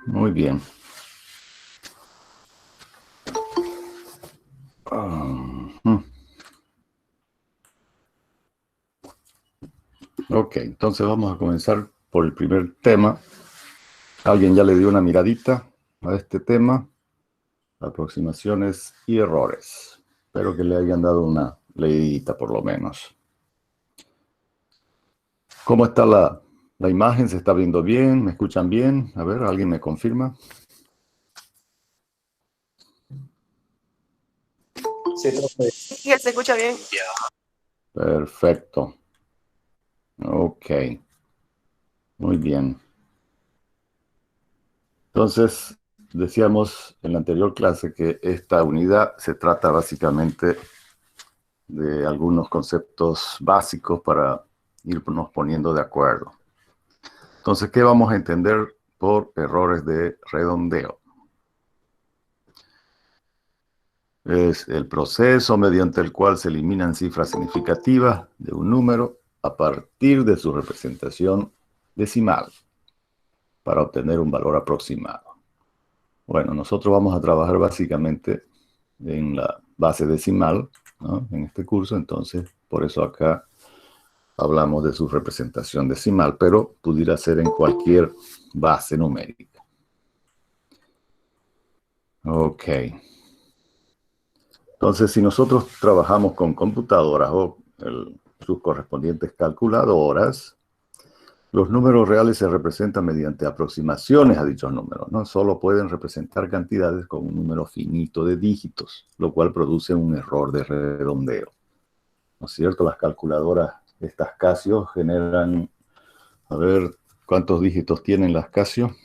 Muy bien. Ok, entonces vamos a comenzar por el primer tema. ¿Alguien ya le dio una miradita a este tema? Aproximaciones y errores. Espero que le hayan dado una leidita por lo menos. ¿Cómo está la imagen? ¿Se está viendo bien? ¿Me escuchan bien? A ver, ¿alguien me confirma? Sí, profe. Sí, se escucha bien. Perfecto. Ok. Muy bien. Entonces, decíamos en la anterior clase que esta unidad se trata básicamente de algunos conceptos básicos para irnos poniendo de acuerdo. Entonces, ¿qué vamos a entender por errores de redondeo? Es el proceso mediante el cual se eliminan cifras significativas de un número a partir de su representación decimal para obtener un valor aproximado. Bueno, nosotros vamos a trabajar básicamente en la base decimal, ¿no? En este curso, entonces por eso acá hablamos de su representación decimal, pero pudiera ser en cualquier base numérica. Ok. Entonces, si nosotros trabajamos con computadoras o sus correspondientes calculadoras, los números reales se representan mediante aproximaciones a dichos números, ¿no? Solo pueden representar cantidades con un número finito de dígitos, lo cual produce un error de redondeo. ¿No es cierto? Las calculadoras, estas Casio, generan, a ver, ¿cuántos dígitos tienen las Casio?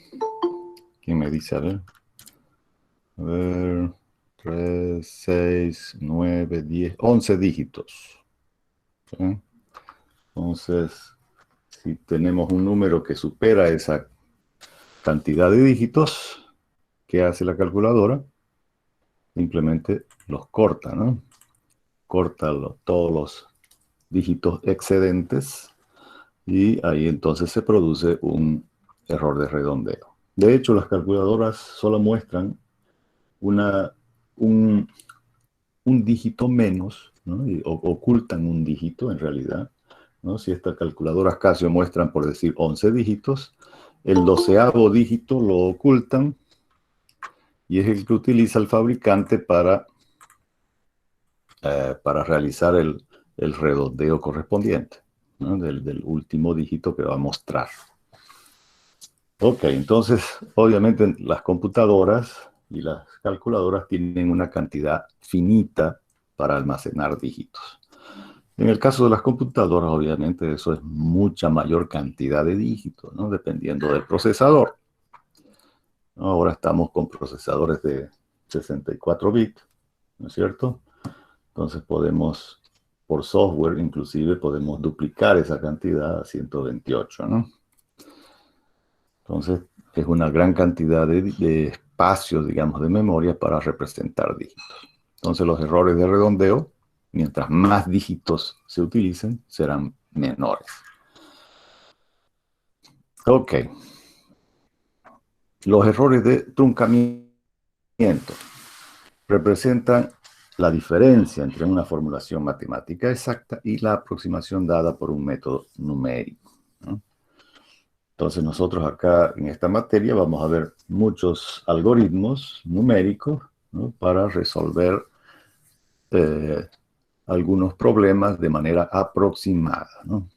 ¿Quién me dice? A ver, 3, 6, 9, 10, 11 dígitos. ¿Sí? Entonces, si tenemos un número que supera esa cantidad de dígitos, ¿qué hace la calculadora? Simplemente los corta, ¿no? Corta todos los dígitos excedentes y ahí entonces se produce un error de redondeo. De hecho, las calculadoras solo muestran un, un dígito menos, ¿no? Y ocultan un dígito en realidad, ¿no? Si estas calculadoras Casio muestran, por decir, 11 dígitos, el 12º dígito lo ocultan y es el que utiliza el fabricante para realizar el redondeo correspondiente, ¿no? Del último dígito que va a mostrar. Ok, entonces, obviamente las computadoras y las calculadoras tienen una cantidad finita para almacenar dígitos. En el caso de las computadoras, obviamente, eso es mucha mayor cantidad de dígitos, ¿no? Dependiendo del procesador. Ahora estamos con procesadores de 64 bits, ¿no es cierto? Entonces podemos, por software inclusive, podemos duplicar esa cantidad a 128, ¿no? Entonces es una gran cantidad de espacio, digamos, de memoria para representar dígitos. Entonces los errores de redondeo, mientras más dígitos se utilicen, serán menores. Ok. Los errores de truncamiento representan la diferencia entre una formulación matemática exacta y la aproximación dada por un método numérico, ¿no? Entonces nosotros acá en esta materia vamos a ver muchos algoritmos numéricos, ¿no? Para resolver algunos problemas de manera aproximada, ¿no?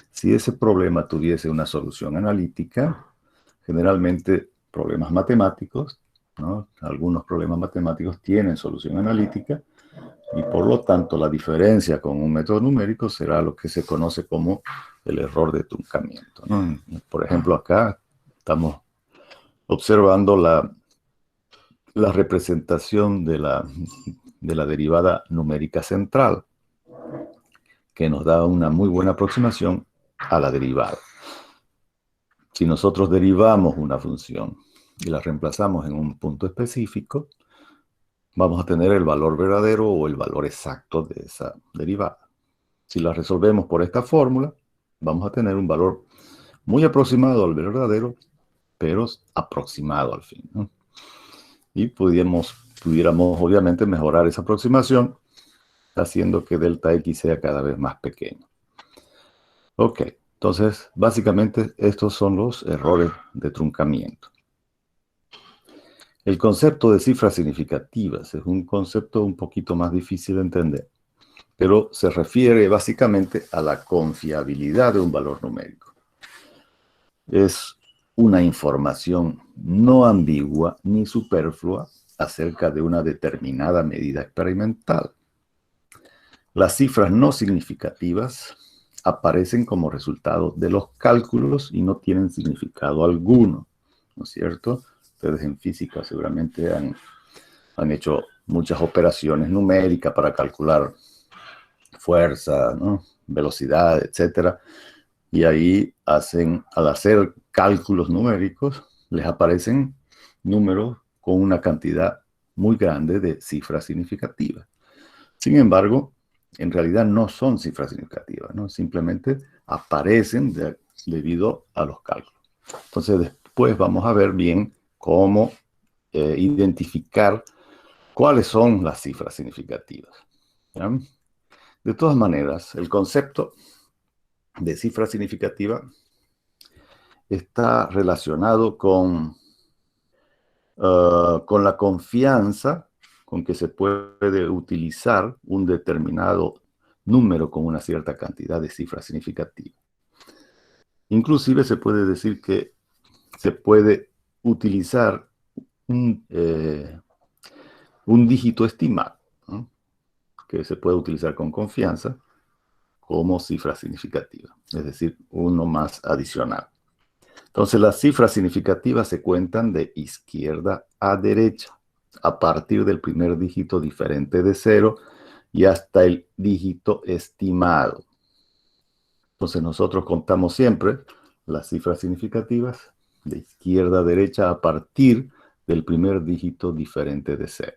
Si ese problema tuviese una solución analítica, generalmente problemas matemáticos, ¿no? Algunos problemas matemáticos tienen solución analítica y por lo tanto la diferencia con un método numérico será lo que se conoce como el error de truncamiento, ¿no? Por ejemplo, acá estamos observando la representación de la derivada numérica central, que nos da una muy buena aproximación a la derivada. Si nosotros derivamos una función y la reemplazamos en un punto específico, vamos a tener el valor verdadero o el valor exacto de esa derivada. Si la resolvemos por esta fórmula, vamos a tener un valor muy aproximado al verdadero pero aproximado al fin, ¿no? Y pudiéramos obviamente mejorar esa aproximación haciendo que delta X sea cada vez más pequeño. Ok, entonces básicamente estos son los errores de truncamiento. El concepto de cifras significativas es un concepto un poquito más difícil de entender, pero se refiere básicamente a la confiabilidad de un valor numérico. Es una información no ambigua ni superflua acerca de una determinada medida experimental. Las cifras no significativas aparecen como resultado de los cálculos y no tienen significado alguno, ¿no es cierto? Ustedes en física seguramente han hecho muchas operaciones numéricas para calcular fuerza, ¿no? Velocidad, etcétera. Y ahí al hacer cálculos numéricos, les aparecen números con una cantidad muy grande de cifras significativas. Sin embargo, en realidad no son cifras significativas, ¿no? Simplemente aparecen debido a los cálculos. Entonces, después vamos a ver bien cómo identificar cuáles son las cifras significativas, ¿ya? De todas maneras, el concepto de cifra significativa está relacionado con la confianza con que se puede utilizar un determinado número con una cierta cantidad de cifras significativas. Inclusive se puede decir que se puede utilizar un dígito estimado, ¿no? Que se puede utilizar con confianza como cifra significativa, es decir, uno más adicional. Entonces, las cifras significativas se cuentan de izquierda a derecha, a partir del primer dígito diferente de 0 y hasta el dígito estimado. Entonces, nosotros contamos siempre las cifras significativas de izquierda a derecha a partir del primer dígito diferente de 0.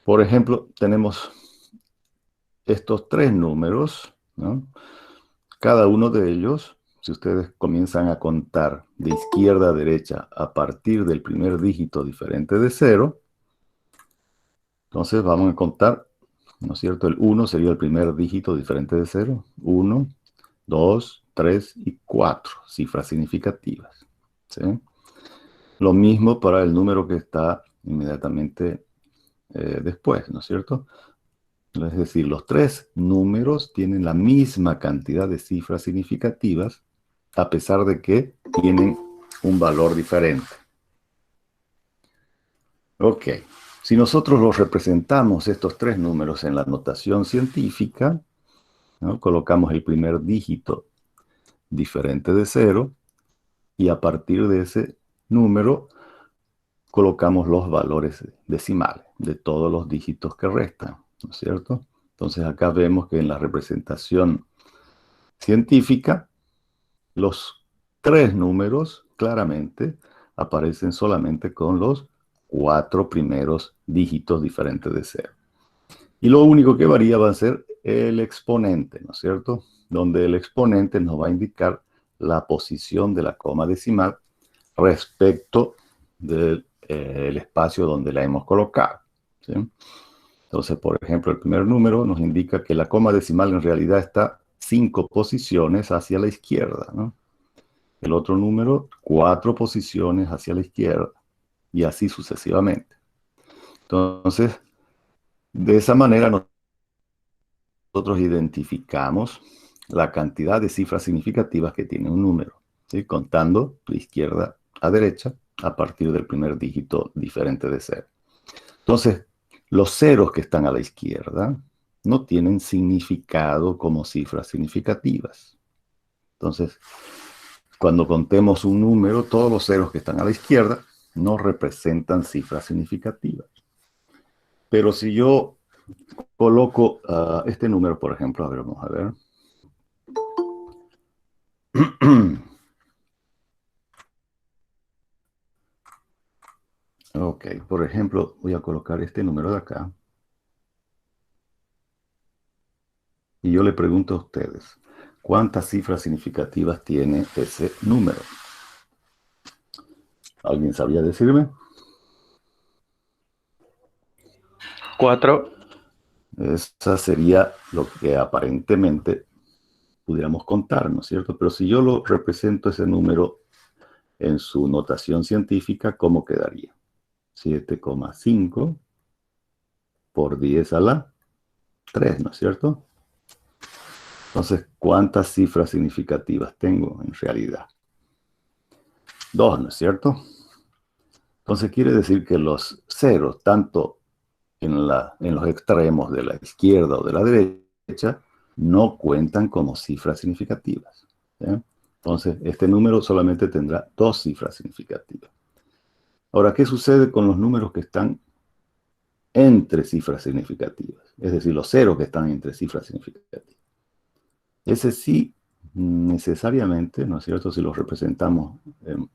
Por ejemplo, tenemos estos tres números, ¿no? Cada uno de ellos, si ustedes comienzan a contar de izquierda a derecha a partir del primer dígito diferente de 0, entonces vamos a contar, ¿no es cierto? El 1 sería el primer dígito diferente de 0. 1, 2, 3 y 4, cifras significativas, ¿sí? Lo mismo para el número que está inmediatamente después, ¿no es cierto? Es decir, los tres números tienen la misma cantidad de cifras significativas, a pesar de que tienen un valor diferente. Ok, si nosotros los representamos estos tres números en la notación científica, ¿no? Colocamos el primer dígito diferente de 0 y a partir de ese número colocamos los valores decimales de todos los dígitos que restan, ¿no es cierto? Entonces acá vemos que en la representación científica, los tres números claramente aparecen solamente con los 4 primeros dígitos diferentes de 0. Y lo único que varía va a ser el exponente, ¿no es cierto? Donde el exponente nos va a indicar la posición de la coma decimal respecto del espacio donde la hemos colocado, ¿sí? Entonces, por ejemplo, el primer número nos indica que la coma decimal en realidad está 5 posiciones hacia la izquierda, ¿no? El otro número, 4 posiciones hacia la izquierda, y así sucesivamente. Entonces, de esa manera nosotros identificamos la cantidad de cifras significativas que tiene un número, ¿sí? Contando de izquierda a derecha a partir del primer dígito diferente de 0. Entonces, los ceros que están a la izquierda no tienen significado como cifras significativas. Entonces, cuando contemos un número, todos los ceros que están a la izquierda no representan cifras significativas. Pero si yo coloco este número, por ejemplo, a ver, vamos a ver. Ok, por ejemplo, voy a colocar este número de acá. Y yo le pregunto a ustedes, ¿cuántas cifras significativas tiene ese número? ¿Alguien sabría decirme? 4. Esa sería lo que aparentemente pudiéramos contar, ¿no es cierto? Pero si yo lo represento ese número en su notación científica, ¿cómo quedaría? 7,5 por 10 a la 3, ¿no es cierto? Entonces, ¿cuántas cifras significativas tengo en realidad? 2, ¿no es cierto? Entonces quiere decir que los ceros, tanto en los extremos de la izquierda o de la derecha, no cuentan como cifras significativas. ¿Sí? Entonces, este número solamente tendrá 2 cifras significativas. Ahora, ¿qué sucede con los números que están entre cifras significativas? Es decir, los ceros que están entre cifras significativas. Ese sí, necesariamente, ¿no es cierto? Si los representamos en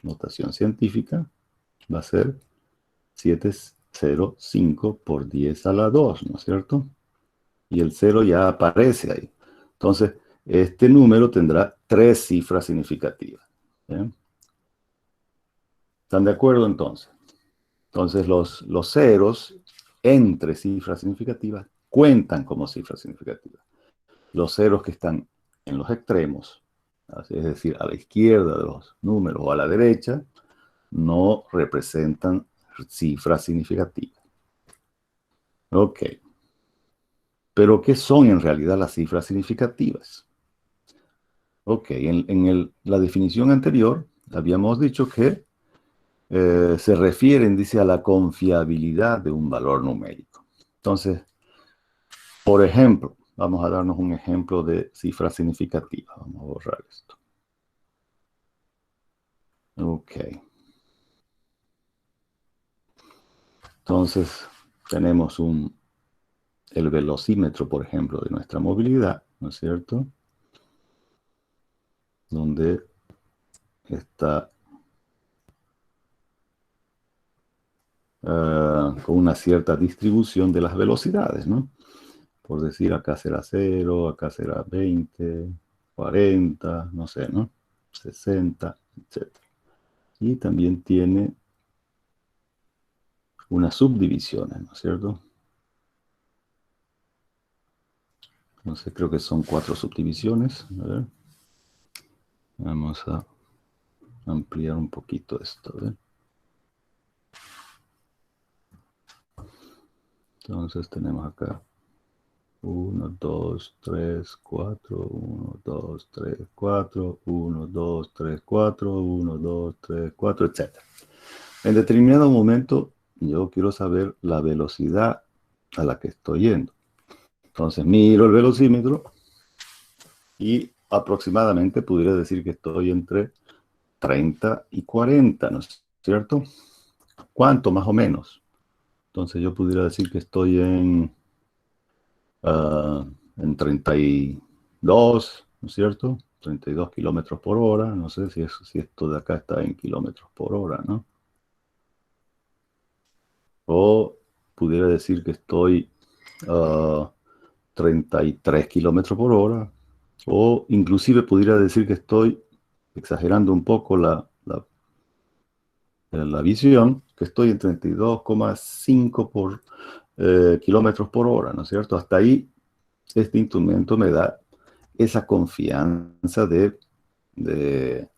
notación científica, va a ser 705 por 10 a la 2, ¿no es cierto? Y el 0 ya aparece ahí. Entonces, este número tendrá 3 cifras significativas. ¿Bien? ¿Están de acuerdo entonces? Entonces, los ceros entre cifras significativas cuentan como cifras significativas. Los ceros que están en los extremos, es decir, a la izquierda de los números o a la derecha, no representan cifras significativas. Ok. Pero, ¿qué son en realidad las cifras significativas? Ok, en la definición anterior habíamos dicho que se refieren, dice, a la confiabilidad de un valor numérico. Entonces, por ejemplo, vamos a darnos un ejemplo de cifra significativa. Vamos a borrar esto. Ok. Entonces, tenemos el velocímetro, por ejemplo, de nuestra movilidad, ¿no es cierto? Donde está con una cierta distribución de las velocidades, ¿no? Por decir, acá será 0, acá será 20, 40, no sé, ¿no? 60, etc. Y también tiene unas subdivisiones, ¿no es cierto? Entonces creo que son 4 subdivisiones. A ver. Vamos a ampliar un poquito esto. ¿Ver? Entonces tenemos acá 1, 2, 3, 4, 1, 2, 3, 4, 1, 2, 3, 4, 1, 2, 3, 4, etc. En determinado momento yo quiero saber la velocidad a la que estoy yendo. Entonces miro el velocímetro y aproximadamente pudiera decir que estoy entre 30 y 40, ¿no es cierto? ¿Cuánto más o menos? Entonces yo pudiera decir que estoy en 32, ¿no es cierto? 32 kilómetros por hora. No sé si esto de acá está en kilómetros por hora, ¿no? O pudiera decir que estoy a 33 kilómetros por hora. O inclusive pudiera decir que estoy exagerando un poco la visión, que estoy en 32,5 kilómetros por hora, ¿no es cierto? Hasta ahí este instrumento me da esa confianza de, de,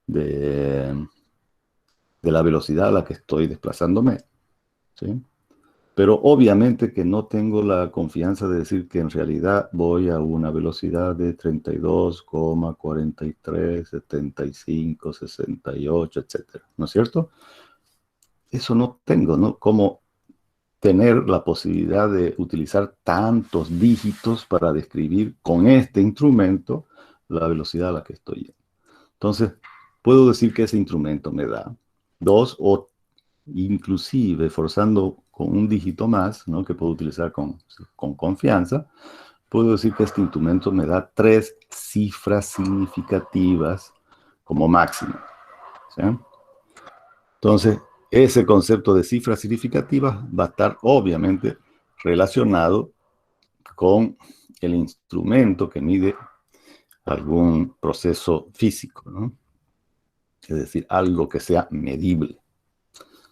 de la velocidad a la que estoy desplazándome, ¿sí? Pero obviamente que no tengo la confianza de decir que en realidad voy a una velocidad de 32,43, 75, 68, etcétera, ¿no es cierto? Eso no tengo, ¿no? Como tener la posibilidad de utilizar tantos dígitos para describir con este instrumento la velocidad a la que estoy yendo. Entonces, puedo decir que ese instrumento me da 2 o inclusive forzando con un dígito más, ¿no? Que puedo utilizar con confianza, puedo decir que este instrumento me da 3 cifras significativas como máximo, ¿sí? Entonces, ese concepto de cifras significativas va a estar obviamente relacionado con el instrumento que mide algún proceso físico, ¿no? es decir, algo que sea medible.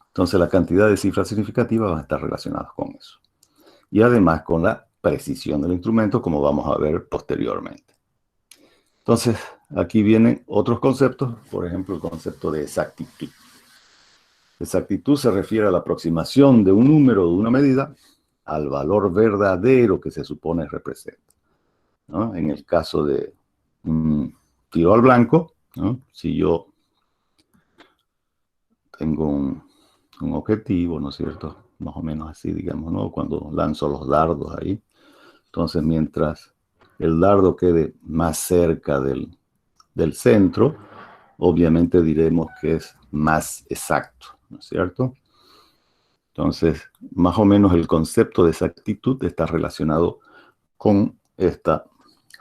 Entonces la cantidad de cifras significativas van a estar relacionadas con eso. Y además con la precisión del instrumento, como vamos a ver posteriormente. Entonces, aquí vienen otros conceptos, por ejemplo, el concepto de exactitud. Exactitud se refiere a la aproximación de un número o de una medida al valor verdadero que se supone representa, ¿no? En el caso de tiro al blanco, ¿no? Si yo tengo un objetivo, ¿no es cierto? Más o menos así, digamos, ¿no? Cuando lanzo los dardos ahí. Entonces, mientras el dardo quede más cerca del centro, obviamente diremos que es más exacto, ¿no es cierto? Entonces, más o menos el concepto de exactitud está relacionado con esta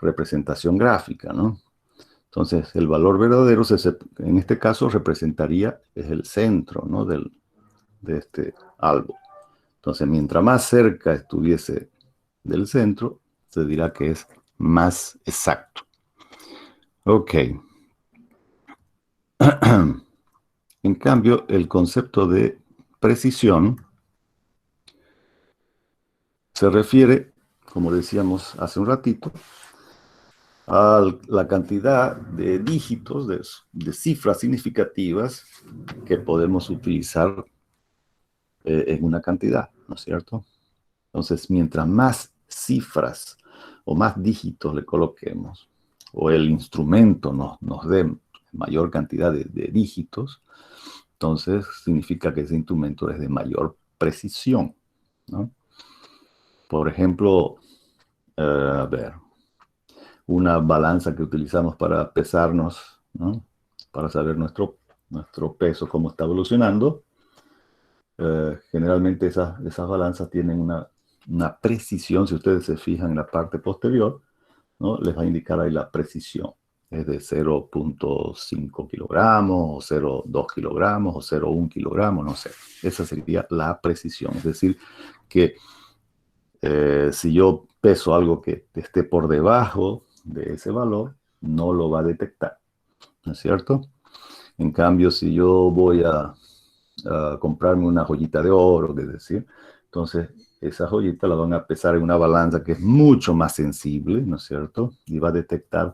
representación gráfica, ¿no? Entonces, el valor verdadero, en este caso, representaría es el centro, ¿no? de este algo. Entonces, mientras más cerca estuviese del centro, se dirá que es más exacto. Ok. En cambio, el concepto de precisión se refiere, como decíamos hace un ratito, a la cantidad de dígitos, de cifras significativas que podemos utilizar en una cantidad, ¿no es cierto? Entonces, mientras más cifras o más dígitos le coloquemos, o el instrumento nos dé mayor cantidad de dígitos, entonces significa que ese instrumento es de mayor precisión, ¿no? Por ejemplo, a ver, una balanza que utilizamos para pesarnos, ¿no? Para saber nuestro peso, cómo está evolucionando. Generalmente esas balanzas tienen una precisión, si ustedes se fijan en la parte posterior, ¿no? Les va a indicar ahí la precisión. Es de 0.5 kilogramos, o 0.2 kilogramos, o 0.1 kilogramos, no sé. Esa sería la precisión. Es decir, que si yo peso algo que esté por debajo de ese valor, no lo va a detectar, ¿no es cierto? En cambio, si yo voy a comprarme una joyita de oro, es decir, entonces esa joyita la van a pesar en una balanza que es mucho más sensible, ¿no es cierto? Y va a detectar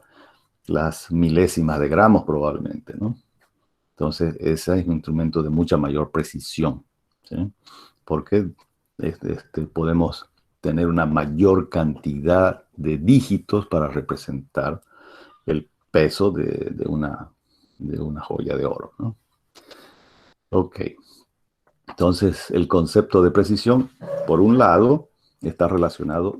las milésimas de gramos probablemente, ¿no? Entonces, ese es un instrumento de mucha mayor precisión, ¿sí? Porque podemos tener una mayor cantidad de dígitos para representar el peso de una joya de oro, ¿no? Ok. Entonces, el concepto de precisión, por un lado, está relacionado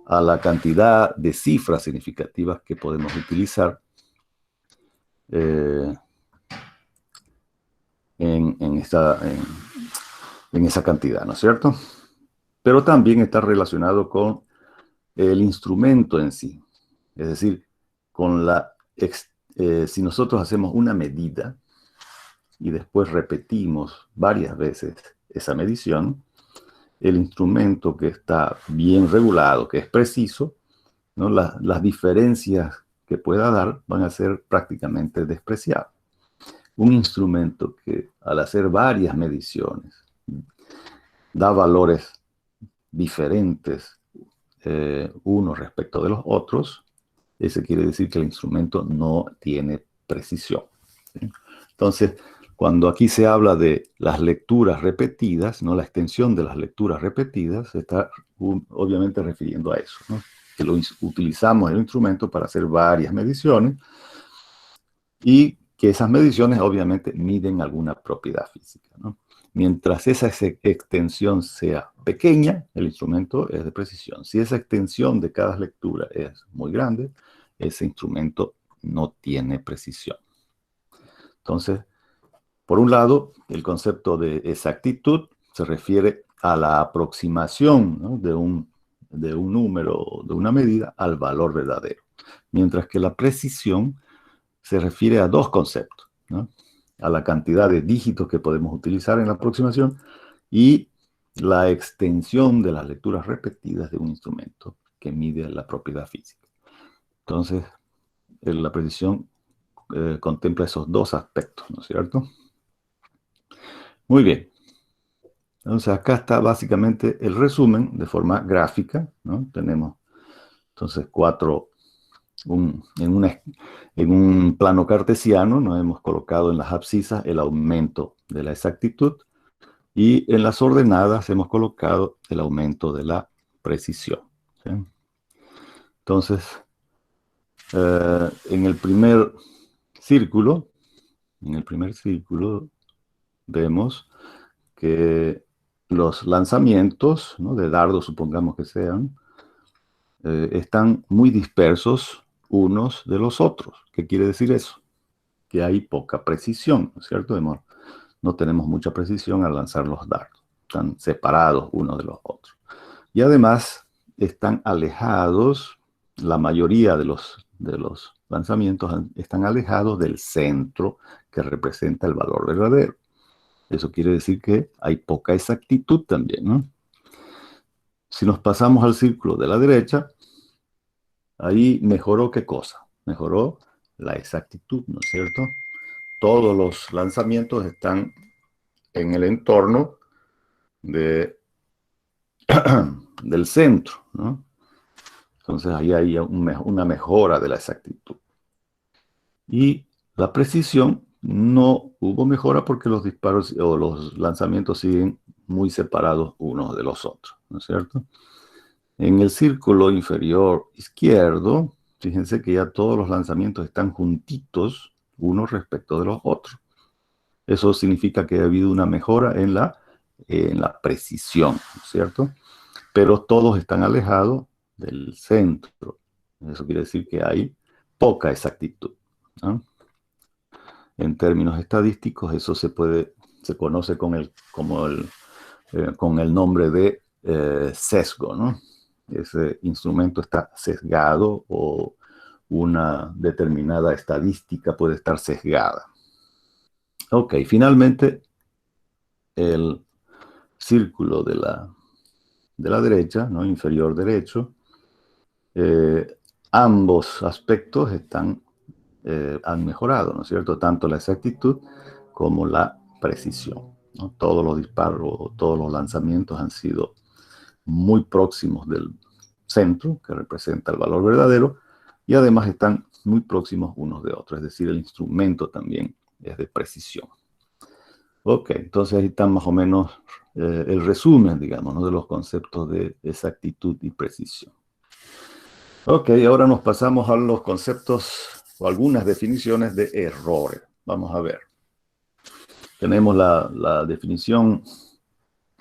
a la cantidad de cifras significativas que podemos utilizar en esa cantidad, ¿no es cierto? Pero también está relacionado con el instrumento en sí. Es decir, si nosotros hacemos una medida y después repetimos varias veces esa medición, el instrumento que está bien regulado, que es preciso, ¿no? Las diferencias que pueda dar van a ser prácticamente despreciables. Un instrumento que al hacer varias mediciones da valores diferentes unos respecto de los otros, ese quiere decir que el instrumento no tiene precisión, ¿sí? Entonces, cuando aquí se habla de las lecturas repetidas, ¿no? La extensión de las lecturas repetidas se está obviamente refiriendo a eso, ¿no? Que utilizamos el instrumento para hacer varias mediciones y que esas mediciones obviamente miden alguna propiedad física, ¿no? Mientras esa extensión sea pequeña, el instrumento es de precisión. Si esa extensión de cada lectura es muy grande, ese instrumento no tiene precisión. Entonces, por un lado, el concepto de exactitud se refiere a la aproximación, ¿no? de un número, de una medida, al valor verdadero. Mientras que la precisión se refiere a dos conceptos, ¿no? A la cantidad de dígitos que podemos utilizar en la aproximación y la extensión de las lecturas repetidas de un instrumento que mide la propiedad física. Entonces, la precisión contempla esos dos aspectos, ¿no es cierto? Muy bien. Entonces acá está básicamente el resumen de forma gráfica, ¿no? Tenemos entonces en un plano cartesiano nos hemos colocado en las abscisas el aumento de la exactitud y en las ordenadas hemos colocado el aumento de la precisión, ¿sí? Entonces, en el primer círculo, vemos que los lanzamientos, ¿no?, de dardos, supongamos que sean, están muy dispersos unos de los otros. ¿Qué quiere decir eso? Que hay poca precisión, ¿no es cierto? No tenemos mucha precisión al lanzar los dardos. Están separados unos de los otros. Y además están alejados, la mayoría de los lanzamientos están alejados del centro que representa el valor verdadero. Eso quiere decir que hay poca exactitud también, ¿no? Si nos pasamos al círculo de la derecha, ahí mejoró ¿qué cosa? Mejoró la exactitud, ¿no es cierto? Todos los lanzamientos están en el entorno del centro, ¿no? Entonces ahí hay una mejora de la exactitud. Y la precisión, no hubo mejora porque los disparos o los lanzamientos siguen muy separados unos de los otros, ¿no es cierto? En el círculo inferior izquierdo, fíjense que ya todos los lanzamientos están juntitos unos respecto de los otros. Eso significa que ha habido una mejora en la precisión, ¿no es cierto? Pero todos están alejados del centro. Eso quiere decir que hay poca exactitud, ¿no? En términos estadísticos, eso se conoce con el nombre de sesgo, ¿no? Ese instrumento está sesgado o una determinada estadística puede estar sesgada. Ok, finalmente el círculo de la derecha, ¿no?, inferior derecho, ambos aspectos han mejorado, ¿no es cierto? Tanto la exactitud como la precisión, ¿no? Todos los disparos, todos los lanzamientos han sido muy próximos del centro, que representa el valor verdadero, y además están muy próximos unos de otros, es decir, el instrumento también es de precisión. Ok, entonces ahí está más o menos el resumen, digamos, ¿no?, de los conceptos de exactitud y precisión. Ok, ahora nos pasamos a los conceptos o algunas definiciones de errores. Vamos a ver. Tenemos la definición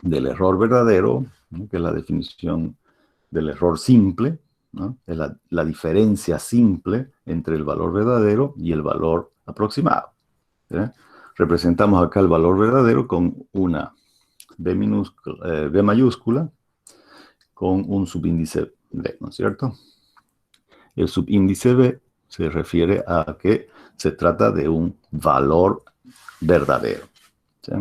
del error verdadero, ¿no?, que es la definición del error simple, ¿no? Es la diferencia simple entre el valor verdadero y el valor aproximado, ¿sí? Representamos acá el valor verdadero con una B mayúscula con un subíndice B, ¿no es cierto? El subíndice B se refiere a que se trata de un valor verdadero, ¿sí?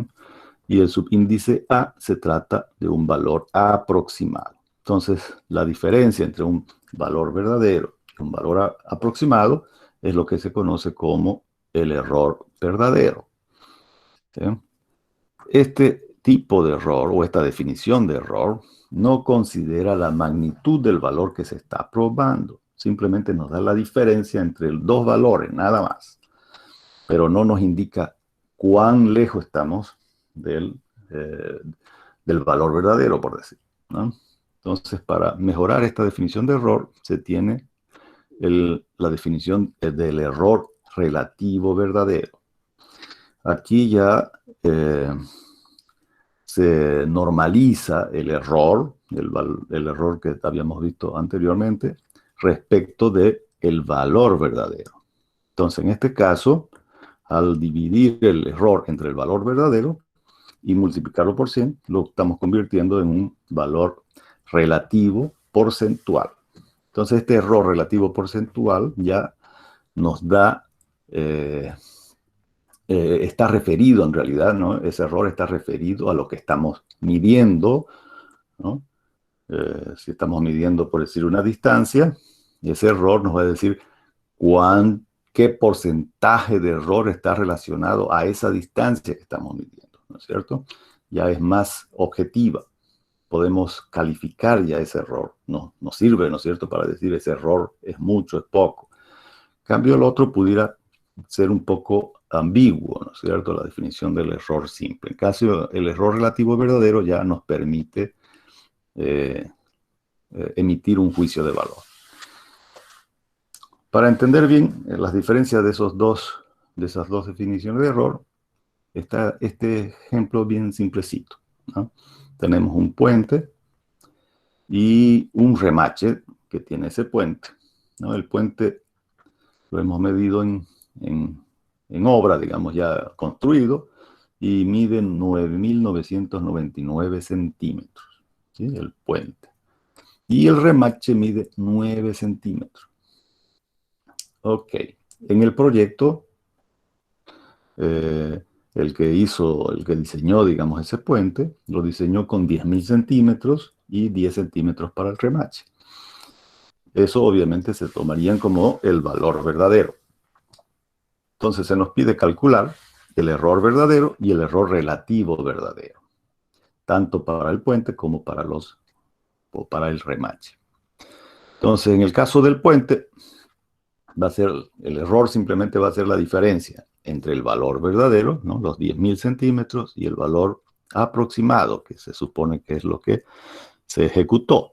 Y el subíndice A se trata de un valor aproximado. Entonces, la diferencia entre un valor verdadero y un valor aproximado es lo que se conoce como el error verdadero, ¿sí? Este tipo de error o esta definición de error no considera la magnitud del valor que se está probando. Simplemente nos da la diferencia entre dos valores, nada más. Pero no nos indica cuán lejos estamos del valor verdadero, por decir, ¿no? Entonces, para mejorar esta definición de error, se tiene la definición del error relativo verdadero. Aquí ya se normaliza el error, el error que habíamos visto anteriormente, respecto del valor verdadero. Entonces, en este caso, al dividir el error entre el valor verdadero y multiplicarlo por 100, lo estamos convirtiendo en un valor relativo porcentual. Entonces, este error relativo porcentual ya nos da, está referido en realidad, ¿no? Ese error está referido a lo que estamos midiendo, ¿no? Si estamos midiendo, por decir, una distancia, ese error nos va a decir cuán qué porcentaje de error está relacionado a esa distancia que estamos midiendo, ¿no es cierto? Ya es más objetiva. Podemos calificar ya ese error. No, nos sirve, ¿no es cierto?, para decir ese error es mucho, es poco. En cambio, el otro pudiera ser un poco ambiguo, ¿no es cierto?, la definición del error simple. En caso, el error relativo verdadero ya nos permite emitir un juicio de valor. Para entender bien las diferencias de esas dos definiciones de error, está este ejemplo bien simplecito, ¿no? Tenemos un puente y un remache que tiene ese puente, ¿no? El puente lo hemos medido en obra, digamos, ya construido, y mide 9.999 centímetros, ¿sí? El puente. Y el remache mide 9 centímetros. Ok. En el proyecto, el que diseñó, digamos, ese puente, lo diseñó con 10.000 centímetros y 10 centímetros para el remache. Eso obviamente se tomarían como el valor verdadero. Entonces se nos pide calcular el error verdadero y el error relativo verdadero, tanto para el puente como para el remache. Entonces, en el caso del puente, el error simplemente va a ser la diferencia entre el valor verdadero, ¿no?, los 10.000 centímetros, y el valor aproximado, que se supone que es lo que se ejecutó,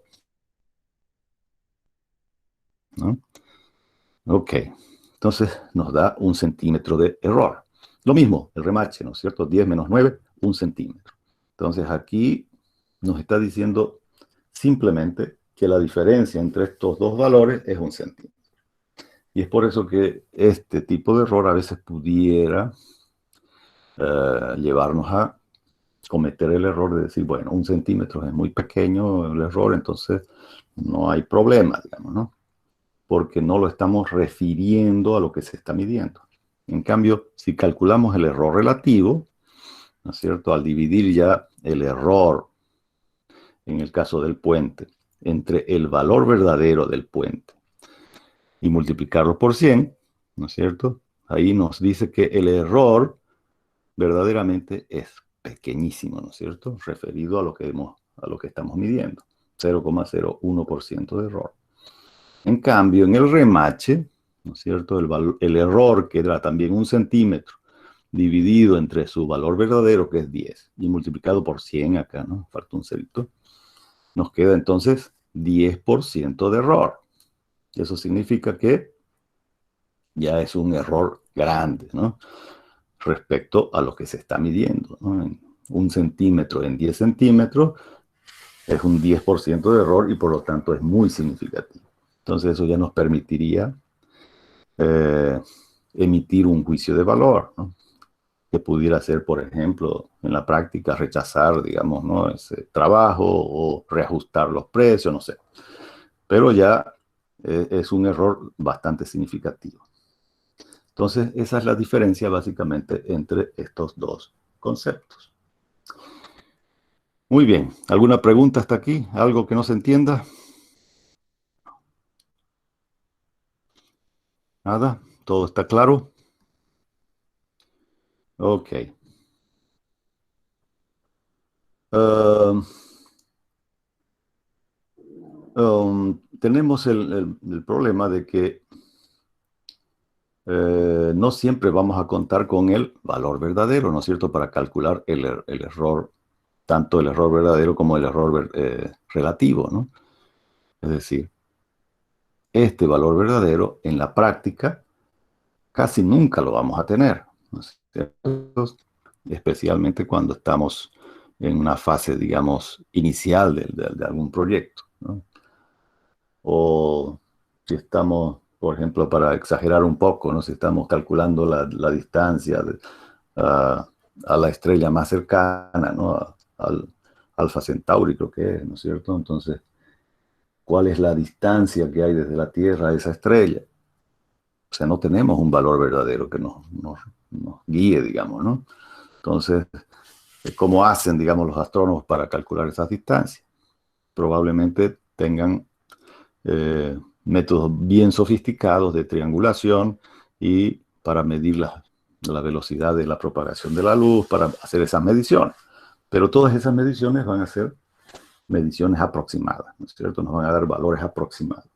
¿no? Ok, entonces nos da 1 centímetro de error. Lo mismo, el remache, ¿no es cierto? 10 menos 9, 1 centímetro. Entonces aquí nos está diciendo simplemente que la diferencia entre estos dos valores es 1 centímetro. Y es por eso que este tipo de error a veces pudiera llevarnos a cometer el error de decir, bueno, 1 centímetro es muy pequeño el error, entonces no hay problema, digamos, ¿no? Porque no lo estamos refiriendo a lo que se está midiendo. En cambio, si calculamos el error relativo, ¿no es cierto?, al dividir ya el error, en el caso del puente, entre el valor verdadero del puente y multiplicarlo por 100, ¿no es cierto?, ahí nos dice que el error verdaderamente es pequeñísimo, ¿no es cierto?, referido a lo que estamos midiendo, 0,01% de error. En cambio, en el remache, ¿no es cierto?, el error, que era también 1 centímetro, dividido entre su valor verdadero, que es 10, y multiplicado por 100 acá, ¿no?, falta un cerito, nos queda entonces 10% de error. Eso significa que ya es un error grande, ¿no?, respecto a lo que se está midiendo, ¿no? En 1 centímetro en 10 centímetros es un 10% de error y por lo tanto es muy significativo. Entonces eso ya nos permitiría emitir un juicio de valor, ¿no?, que pudiera ser, por ejemplo, en la práctica rechazar, digamos, ¿no?, ese trabajo o reajustar los precios, no sé. Pero ya es un error bastante significativo. Entonces, esa es la diferencia básicamente entre estos dos conceptos. Muy bien. ¿Alguna pregunta hasta aquí? ¿Algo que no se entienda? ¿Nada? ¿Todo está claro? Ok. Tenemos el problema de que no siempre vamos a contar con el valor verdadero, ¿no es cierto?, para calcular el error, tanto el error verdadero como el error relativo, ¿no? Es decir, este valor verdadero en la práctica casi nunca lo vamos a tener, ¿no es cierto?, especialmente cuando estamos en una fase, digamos, inicial de algún proyecto, ¿no? O si estamos, por ejemplo, para exagerar un poco, ¿no?, si estamos calculando la distancia a la estrella más cercana, ¿no?, al Alfa Centauri, creo que es, ¿no es cierto? Entonces, ¿cuál es la distancia que hay desde la Tierra a esa estrella? O sea, no tenemos un valor verdadero que nos guíe, digamos, ¿no? Entonces, ¿cómo hacen, digamos, los astrónomos para calcular esas distancias? Probablemente tengan métodos bien sofisticados de triangulación y para medir la velocidad de la propagación de la luz, para hacer esas mediciones. Pero todas esas mediciones van a ser mediciones aproximadas, ¿no es cierto? Nos van a dar valores aproximados.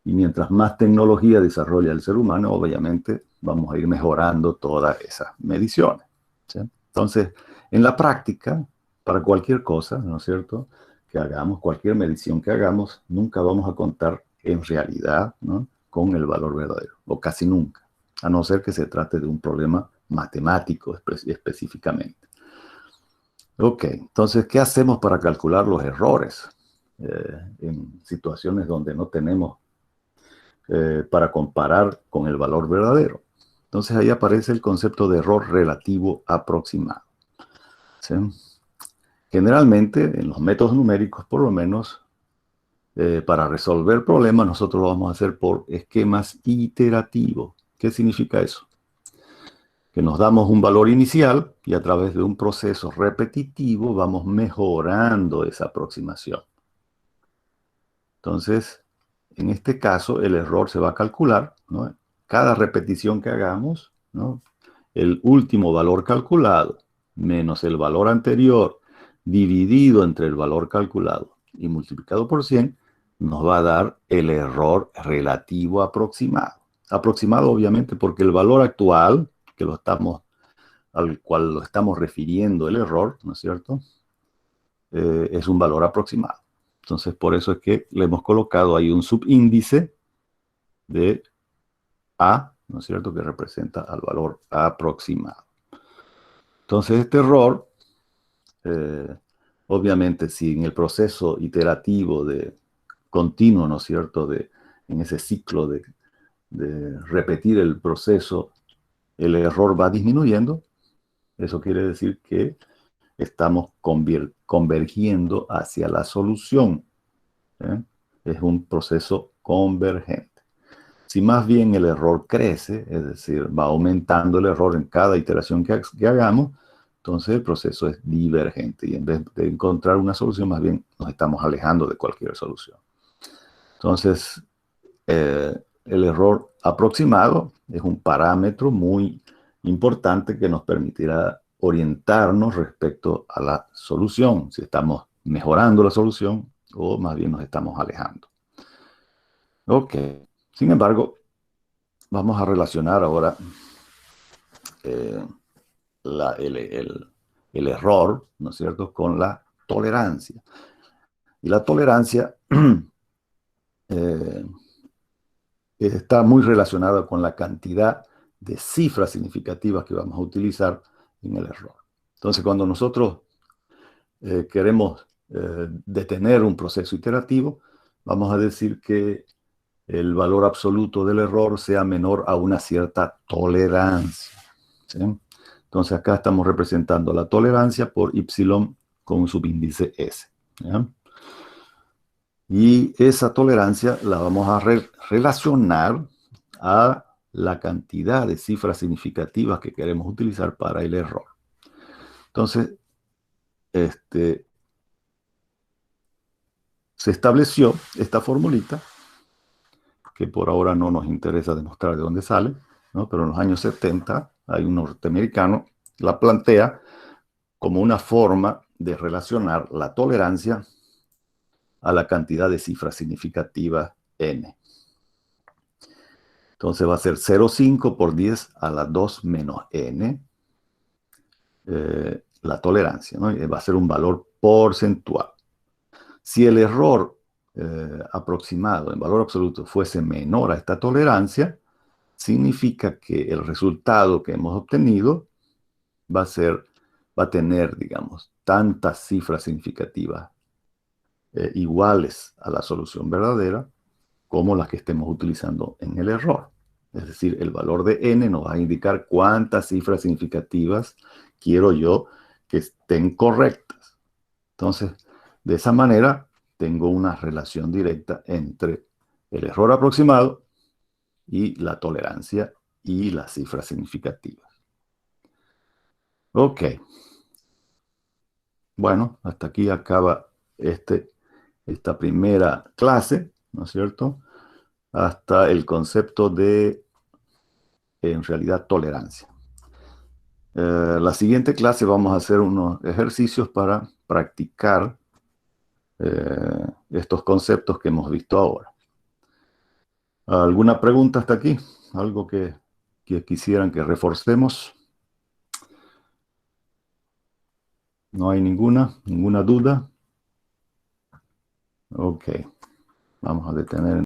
Y mientras más tecnología desarrolla el ser humano, obviamente vamos a ir mejorando todas esas mediciones, ¿sí? Entonces, en la práctica, para cualquier cosa, ¿no es cierto?, que hagamos, cualquier medición que hagamos, nunca vamos a contar en realidad, ¿no?, con el valor verdadero, o casi nunca, a no ser que se trate de un problema matemático específicamente. Ok, entonces, ¿qué hacemos para calcular los errores en situaciones donde no tenemos para comparar con el valor verdadero? Entonces ahí aparece el concepto de error relativo aproximado, ¿sí? Generalmente, en los métodos numéricos, por lo menos, para resolver problemas, nosotros lo vamos a hacer por esquemas iterativos. ¿Qué significa eso? Que nos damos un valor inicial y a través de un proceso repetitivo vamos mejorando esa aproximación. Entonces, en este caso, el error se va a calcular, ¿no? Cada repetición que hagamos, ¿no?, el último valor calculado menos el valor anterior dividido entre el valor calculado y multiplicado por 100 nos va a dar el error relativo aproximado. Aproximado, obviamente, porque el valor actual, al cual lo estamos refiriendo el error, ¿no es cierto?, es un valor aproximado. Entonces, por eso es que le hemos colocado ahí un subíndice de A, ¿no es cierto?, que representa al valor aproximado. Entonces, este error, obviamente, si en el proceso iterativo de continuo, ¿no es cierto?, en ese ciclo de repetir el proceso, el error va disminuyendo, eso quiere decir que estamos convergiendo hacia la solución, ¿eh? Es un proceso convergente. Si más bien el error crece, es decir, va aumentando el error en cada iteración que hagamos, entonces el proceso es divergente y en vez de encontrar una solución, más bien nos estamos alejando de cualquier solución. Entonces, el error aproximado es un parámetro muy importante que nos permitirá orientarnos respecto a la solución, si estamos mejorando la solución o más bien nos estamos alejando. Ok, sin embargo, vamos a relacionar ahora el error, ¿no es cierto?, con la tolerancia. Y la tolerancia está muy relacionada con la cantidad de cifras significativas que vamos a utilizar en el error. Entonces, cuando nosotros queremos detener un proceso iterativo, vamos a decir que el valor absoluto del error sea menor a una cierta tolerancia, ¿sí? Entonces acá estamos representando la tolerancia por y con un subíndice S, ¿ya? Y esa tolerancia la vamos a relacionar a la cantidad de cifras significativas que queremos utilizar para el error. Entonces, se estableció esta formulita, que por ahora no nos interesa demostrar de dónde sale, ¿no? Pero en los años 70 hay un norteamericano la plantea como una forma de relacionar la tolerancia a la cantidad de cifras significativas n. Entonces va a ser 0,5 por 10 a la 2 menos n, la tolerancia, ¿no? Va a ser un valor porcentual. Si el error aproximado en valor absoluto fuese menor a esta tolerancia, significa que el resultado que hemos obtenido va a tener, digamos, tantas cifras significativas iguales a la solución verdadera como las que estemos utilizando en el error. Es decir, el valor de n nos va a indicar cuántas cifras significativas quiero yo que estén correctas. Entonces, de esa manera, tengo una relación directa entre el error aproximado y la tolerancia y las cifras significativas. Ok. Bueno, hasta aquí acaba esta primera clase, ¿no es cierto? Hasta el concepto de en realidad tolerancia. La siguiente clase vamos a hacer unos ejercicios para practicar estos conceptos que hemos visto ahora. ¿Alguna pregunta hasta aquí? ¿Algo que quisieran que reforcemos? ¿No hay ninguna duda? Ok, vamos a detener.